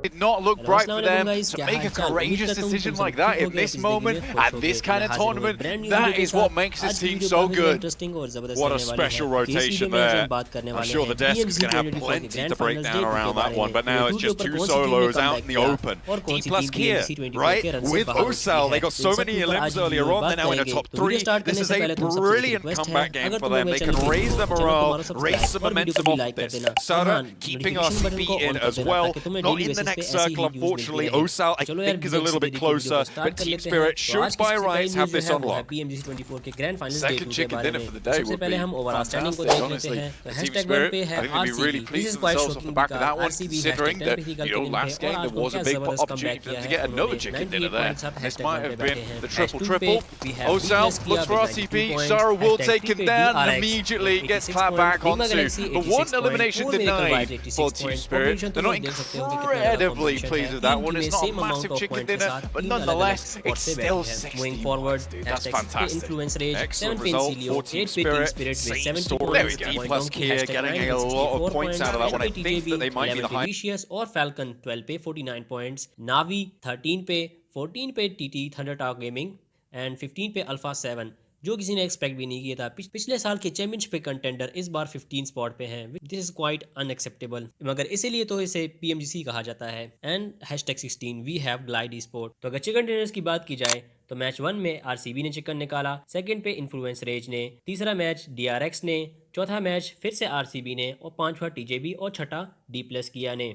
Did not look bright for them to make a courageous decision like that in this moment at this kind of tournament. That is what makes this team so good. What a special rotation there. I'm sure the desk is going to have plenty to break down around that one, but now it's just two solos out in the open. D plus Kia, right? With Osal, they got so many elims earlier on, they're now in a top 3. This is a brilliant comeback game for them. They can raise their morale, raise some momentum off this. Sara keeping RCB in as well. Not in the next circle, unfortunately. Osal, I think, is a little bit closer, but Team Spirit should by rights have this unlocked. Second chicken dinner for the day would be fantastic, honestly. Team Spirit, I think they'd be really pleased with themselves off the back of that one, considering that, last game there was a big opportunity for them to get another chicken dinner there. This might have been the triple-triple. Osal looks for RCB, Sara will take him down and immediately gets clapped back onto. But one elimination denied for Team Spirit. They're not incredibly pleased with that one. It's not a massive chicken dinner, but nonetheless, it's still 60 points, dude. That's fantastic. Excellent result for Team Spirit. Same story. There we go. D plus Kia getting a lot of points out of that one. I think that they might be the highest. और Flacon 12 पे 49 points, Knowme 13 पे 14 पे TT Thunder Talk Gaming and 15 पे Alpha 7 जो किसी ने expect भी नहीं किया था। पिछले साल के चैंपियनशिप कंटेंडर इस बार 15 स्पॉट पे हैं। दिस इज क्वाइट अनएक्सेप्टेबल, मगर इसीलिए तो इसे PMGC कहा जाता है। And #16 we have glide sport. तो अगर चिकन डिनर्स की बात की जाए तो मैच 1 में RCB ने चिकन निकाला, सेकंड पे इन्फ्लुएंस रेज ने, तीसरा मैच DRX ने, चौथा मैच फिर से RCB ने और पांचवा TJB और छठा D+ किया ने।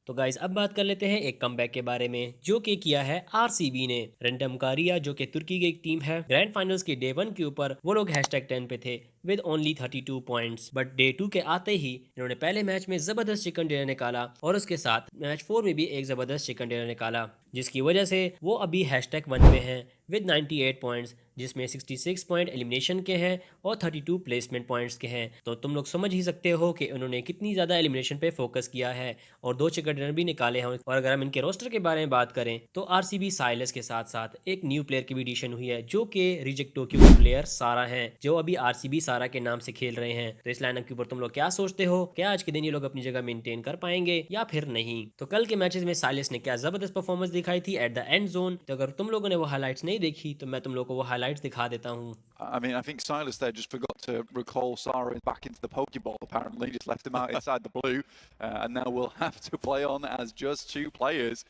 तो गाइज अब बात कर लेते हैं एक कमबैक के बारे में जो कि किया है RCB ने। रैंडम कारिया जो कि तुर्की की एक टीम है, ग्रैंड फाइनल्स के डे 1 के ऊपर वो लोग #10 पे थे with only 32 points, but day 2 के आते ही इन्होंने पहले मैच में जबरदस्त चिकन डिनर निकाला और उसके साथ मैच 4 में भी एक जबरदस्त चिकन डिनर निकाला, जिसकी वजह से वो अभी #1 पे हैं विद 98 पॉइंट्स, जिसमें 66 पॉइंट एलिमिनेशन के हैं और 32 प्लेसमेंट पॉइंट्स के हैं। तो तुम लोग समझ ही सकते हो कि उन्होंने कितनी ज़्यादा एलिमिनेशन पे फोकस किया है और 2 चिकन डिनर भी निकाले हैं। और अगर हम इनके रोस्टर के बारे में बात करें तो RCB साइलस के साथ साथ एक न्यू प्लेयर की भी एडिशन हुई है जो कि रिजेक्ट टोक्यो के प्लेयर सारा हैं, जो अभी RCB सारा के नाम से खेल रहे हैं। तो इस लाइनअप के ऊपर तुम लोग क्या सोचते हो? क्या आज के दिन ये लोग अपनी जगह मेंटेन कर पाएंगे या फिर नहीं? तो कल के मैचेस में साइलस ने क्या जबरदस्त परफॉर्मेंस दिखाई थी एट द एंड जोन। तो अगर तुम लोगों ने वो हाइलाइट्स नहीं देखी तो मैं तुम लोगों को वो हाइलाइट्स दिखा देता हूँ। I mean, I think Silas there just forgot to recall Sara back into the Pokeball, apparently. Just left him out inside the blue. And now we'll have to play on as just 2 players.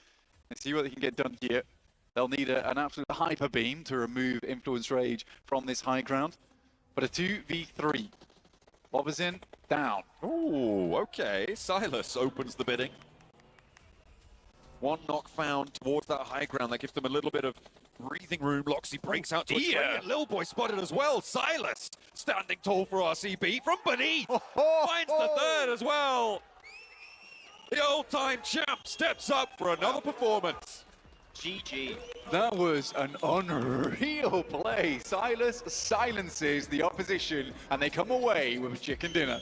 And see what they can get done here. They'll need an absolute hyper beam to remove Influence Rage from this high ground. But a 2v3. Lobbers in, down. Ooh, okay. Silas opens the bidding. One knock found towards that high ground. That gives them a little bit of breathing room. Loxy breaks out to a Little boy spotted as well. Silas standing tall for RCB from beneath. Finds the third as well. The old-time champ steps up for another performance. GG. That was an unreal play. Silas silences the opposition and they come away with a chicken dinner.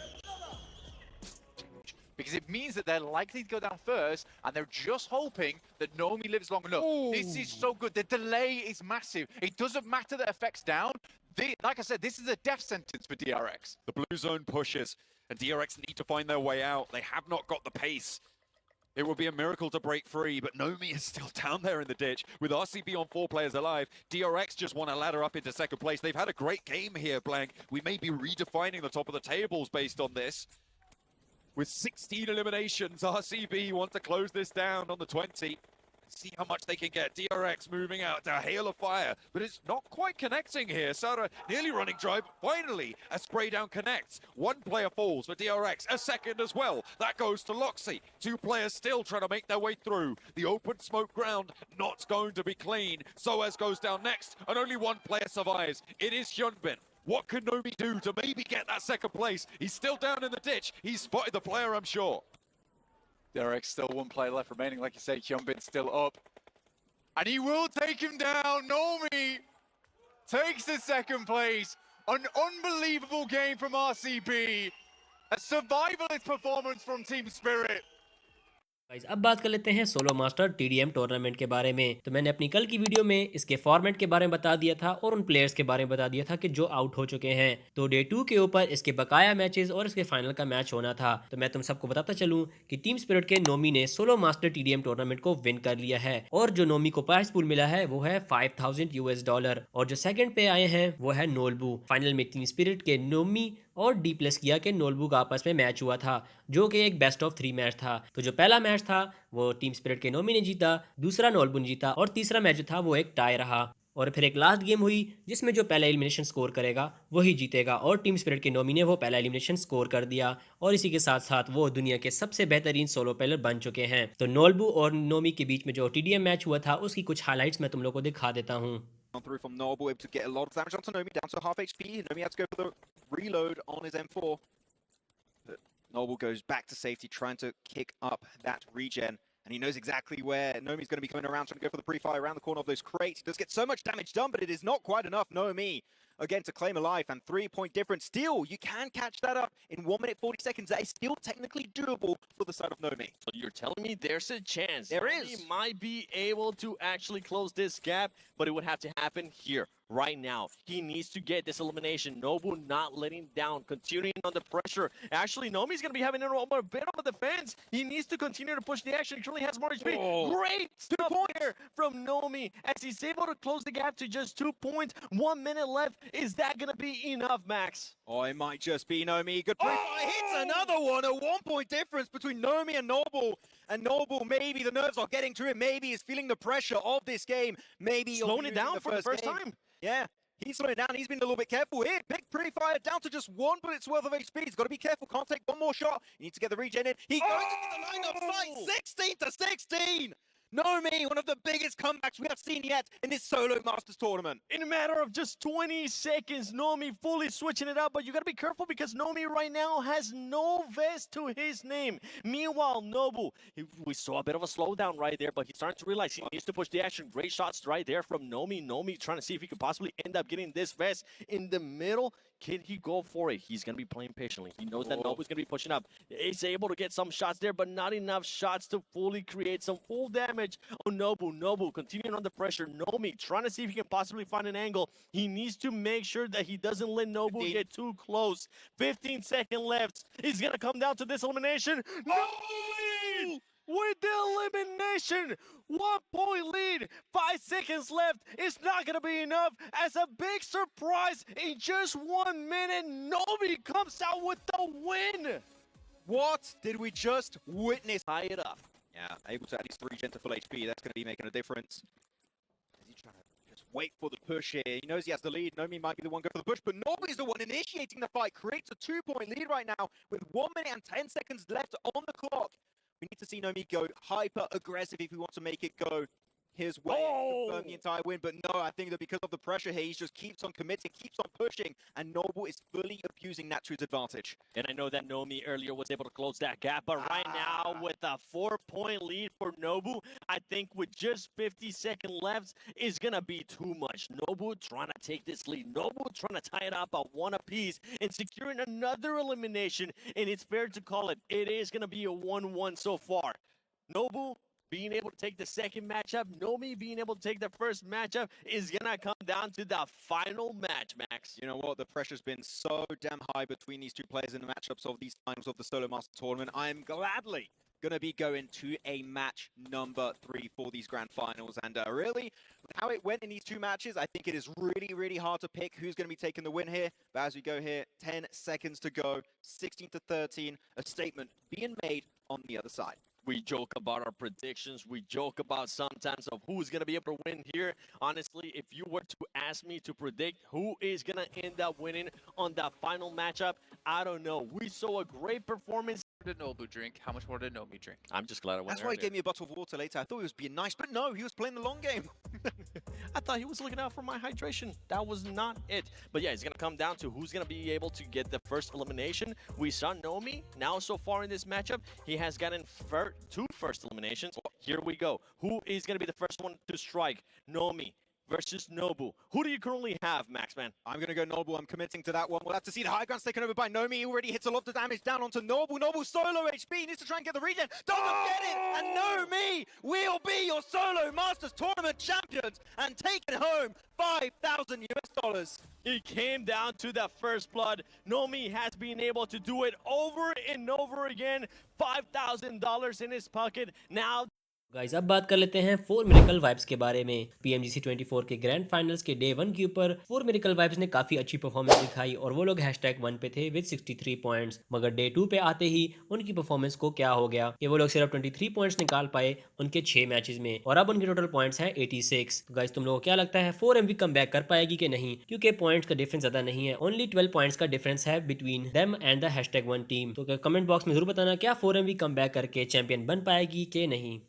Because it means that they're likely to go down first, and they're just hoping that Knowme lives long enough. Ooh. This is so good. The delay is massive. It doesn't matter that effect's down. Like I said, this is a death sentence for DRX. The blue zone pushes, and DRX need to find their way out. They have not got the pace. It would be a miracle to break free, but Knowme is still down there in the ditch. With RCB on 4 players alive, DRX just want to ladder up into second place. They've had a great game here, Blank. We may be redefining the top of the tables based on this. With 16 eliminations, RCB want to close this down on the 20. See how much they can get. DRX moving out to hail of fire, but it's not quite connecting here. Sara nearly running dry, but finally a spray down connects. 1 player falls for DRX, a second as well. That goes to Loxy. 2 players still trying to make their way through. The open smoke ground not going to be clean. Soaz goes down next, and only 1 player survives. It is Hyunbin. What can Knowme do to maybe get that second place? He's still down in the ditch. He's spotted the player, I'm sure. DRX still 1 player left remaining. Like you say, Hyunbin's still up. And he will take him down. Knowme takes the second place. An unbelievable game from RCB. A survivalist performance from Team Spirit. Guys अब बात कर लेते हैं solo master TDM tournament के बारे में। तो मैंने अपनी कल की वीडियो में इसके फॉर्मेट के बारे में बता दिया था और उन प्लेयर्स के बारे में बता दिया था कि जो आउट हो चुके हैं। तो डे 2 के ऊपर इसके बकाया मैचेस और इसके फाइनल का मैच होना था। तो मैं तुम सबको बताता चलूं कि टीम स्पिरिट के नोमी ने सोलो मास्टर टीडीएम टूर्नामेंट को विन कर लिया है और जो नोमी को प्राइस पूल मिला है वो है $5000 और जो सेकंड पे आए हैं वो है नोलबू। फाइनल में टीम स्पिरिट के नोमी और डी प्लस किया के नोलबू का आपस में मैच हुआ था जो कि एक बेस्ट ऑफ 3 मैच था। तो जो पहला मैच था वो टीम स्पिरिट के नोमी ने जीता, दूसरा नोलबू ने जीता और तीसरा मैच जो था वो एक टाई रहा। और फिर एक लास्ट गेम हुई जिसमें जो पहला एलिमिनेशन स्कोर करेगा वही जीतेगा और टीम स्पिरिट के नोमी ने वो पहला एलिमिनेशन स्कोर कर दिया और इसी के साथ साथ वो दुनिया के सबसे बेहतरीन सोलो प्लेयर बन चुके हैं। तो नोलबू और नोमी के बीच में जो टीडीएम मैच हुआ था उसकी कुछ हाइलाइट्स मैं तुम लोगों को दिखा देता हूँ। Through from Knowme, able to get a lot of damage onto Knowme, down to half HP. Knowme has to go for the reload on his M4. But Knowme goes back to safety, trying to kick up that regen. And he knows exactly where Nomi's going to be coming around, trying to go for the pre-fire around the corner of those crates. He does get so much damage done, but it is not quite enough. Knowme, again, to claim a life, and 3-point difference. Still, you can catch that up in 1 minute 40 seconds. That is still technically doable for the side of Knowme. So you're telling me there's a chance there is. He might be able to actually close this gap, but it would have to happen here, right now. He needs to get this elimination. Nobu not letting down, continuing on the pressure. Actually, Nomi's going to be having a bit of a defense. He needs to continue to push the action. He currently has more HP. Oh. Great stuff here from Knowme as he's able to close the gap to just 2 points. 1 minute left. Is that going to be enough, Max? Oh, it might just be Knowme. Good play. Oh! Hits another one. A 1 point difference between Knowme and Noble. And Noble, maybe the nerves are getting to him. Maybe he's feeling the pressure of this game. Maybe slowing it down for the first time. Yeah, he's slowing it down. He's been a little bit careful here. Big pre-fire down to just 1 bullet's worth of HP. He's got to be careful. Can't take one more shot. He needs to get the regen in. He goes into the line of sight. 16 to 16. Knowme, one of the biggest comebacks we have seen yet in this solo Masters tournament. In a matter of just 20 seconds, Knowme fully switching it up, but you gotta be careful because Knowme right now has no vest to his name. Meanwhile, Noble, we saw a bit of a slowdown right there, but he's starting to realize he needs to push the action. Great shots right there from Knowme. Knowme trying to see if he could possibly end up getting this vest in the middle. Can he go for it? He's going to be playing patiently. He knows that Noble's going to be pushing up. He's able to get some shots there, but not enough shots to fully create some full damage on Noble. Noble continuing on the pressure. Knowme trying to see if he can possibly find an angle. He needs to make sure that he doesn't let Noble get too close. 15 seconds left. He's going to come down to this elimination. Noble with the elimination. 1 point lead. 5 seconds left. It's not going to be enough. As a big surprise, in just 1 minute, Knowme comes out with the win. What did we just witness? Tie it up. Yeah, able to at least regen to full HP. That's going to be making a difference. Is he trying to just wait for the push here? He knows he has the lead. Knowme might be the one going for the push, but Knowme is the one initiating the fight. Creates a 2-point lead right now with 1 minute and 10 seconds left on the clock. We need to see Knowme go hyper-aggressive if we want to make it go his way and confirm the entire win. But no, I think that because of the pressure here, he just keeps on committing, keeps on pushing, and Noble is fully abusing that to his advantage. And I know that Knowme earlier was able to close that gap, but right now with a 4-point lead for Noble, I think with just 50 seconds left is going to be too much. Noble trying to take this lead. Noble trying to tie it up at 1 apiece and securing another elimination. And it's fair to call it. It is going to be a 1-1 so far. Noble being able to take the second matchup, Knowme being able to take the first matchup is going to come down to the final match, Max. You know what? The pressure's been so damn high between these two players in the matchups of these finals of the Solo Master Tournament. I am gladly going to be going to a match number 3 for these grand finals. And really, how it went in these two matches, I think it is really, really hard to pick who's going to be taking the win here. But as we go here, 10 seconds to go, 16 to 13, a statement being made on the other side. We joke about our predictions. We joke about sometimes of who's going to be able to win here. Honestly, if you were to ask me to predict who is going to end up winning on that final matchup, I don't know. We saw a great performance. Did Nobu drink? How much more did Knowme drink? I'm just glad I went. That's why he gave me a bottle of water later. I thought he was being nice, but no, he was playing the long game. I thought he was looking out for my hydration. That was not it. But yeah, it's going to come down to who's going to be able to get the first elimination. We saw Knowme. Now, so far in this matchup, he has gotten 2 first eliminations. Here we go. Who is going to be the first one to strike? Knowme versus Nobu. Who do you currently have, Max, man? I'm going to go Noble. I'm committing to that one. We'll have to see the high ground taken over by Knowme. He already hits a lot of the damage down onto Noble. Noble solo HP. He needs to try and get the regen. Doesn't get it. And Knowme will be your solo Masters Tournament champions and taking home $5,000 US. It came down to that first blood. Knowme has been able to do it over and over again. $5,000 in his pocket. Now guys अब बात कर लेते हैं 4 miracle vibes के बारे में। PMGC 24 के grand finals के डे 1 के ऊपर 4 मिरेकल वाइब्स ने काफी अच्छी परफॉर्मेंस दिखाई और वो लोग #1 पे थे विद 63 पॉइंट्स। मगर डे 2 पे आते ही उनकी परफॉर्मेंस को क्या हो गया कि वो लोग सिर्फ 23 पॉइंट्स निकाल पाए उनके 6 मैचेस में और अब उनके टोटल पॉइंट्स हैं 86। तो गाइस तुम लोगों को क्या लगता है 4MV कमबैक कर पाएगी कि नहीं? क्योंकि पॉइंट्स का डिफरेंस ज्यादा नहीं है, ओनली 12 पॉइंट्स का डिफरेंस है between them and the #1 team. तो कमेंट बॉक्स में जरूर बताना क्या 4MV कमबैक करके चैंपियन बन पाएगी कि नहीं।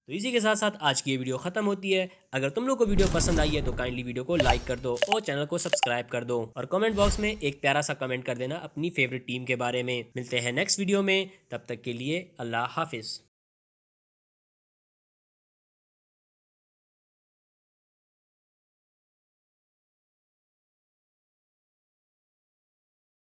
तो इसी के साथ साथ आज की ये वीडियो खत्म होती है। अगर तुम लोग को वीडियो पसंद आई है तो काइंडली वीडियो को लाइक कर दो और चैनल को सब्सक्राइब कर दो और कमेंट बॉक्स में एक प्यारा सा कमेंट कर देना अपनी फेवरेट टीम के बारे में। मिलते हैं नेक्स्ट वीडियो में, तब तक के लिए अल्लाह हाफिज।